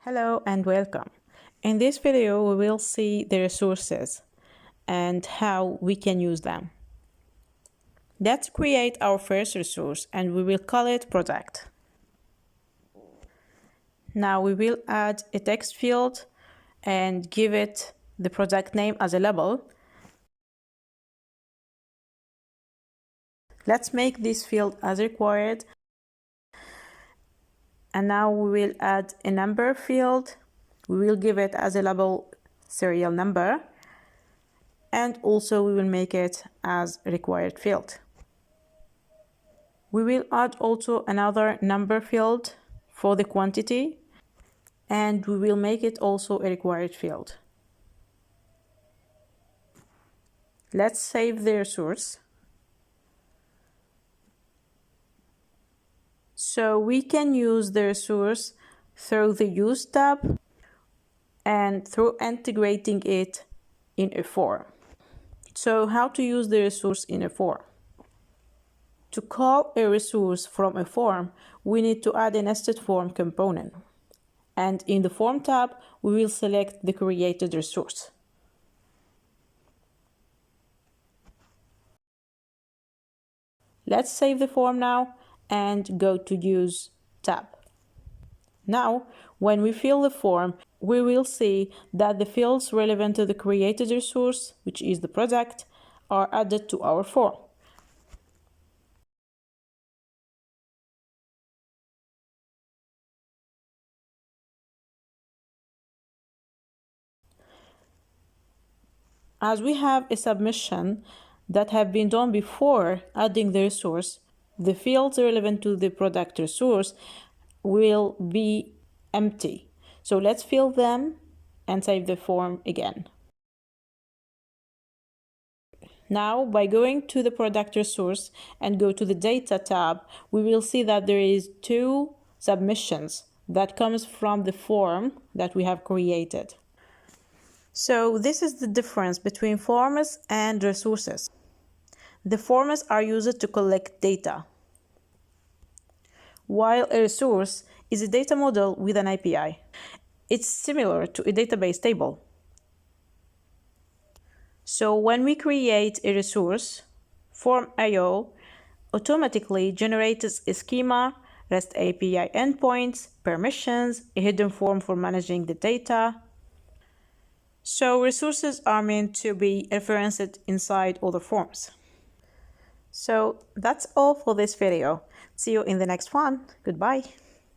Hello and welcome. In this video, we will see the resources and how we can use them. Let's create our first resource and we will call it product. Now we will add a text field and give it the product name as a label. Let's make this field as required. And now we will add a number field. We will give it as a label serial number. And also we will make it as a required field. We will add also another number field for the quantity. And we will make it also a required field. Let's save the resource. So we can use the resource through the Use tab and through integrating it in a form. So how to use the resource in a form? To call a resource from a form, we need to add a nested form component. And in the Form tab, we will select the created resource. Let's save the form now and go to Use tab. Now, when we fill the form, we will see that the fields relevant to the created resource, which is the product, are added to our form. As we have a submission that have been done before adding the resource, the fields relevant to the product resource will be empty. So let's fill them and save the form again. Now, by going to the product resource and go to the Data tab, we will see that there is two submissions that comes from the form that we have created. So this is the difference between forms and resources. The forms are used to collect data, while a resource is a data model with an API. It's similar to a database table. So when we create a resource, Form.io automatically generates a schema, REST API endpoints, permissions, a hidden form for managing the data. So resources are meant to be referenced inside other forms. So that's all for this video. See you in the next one. Goodbye.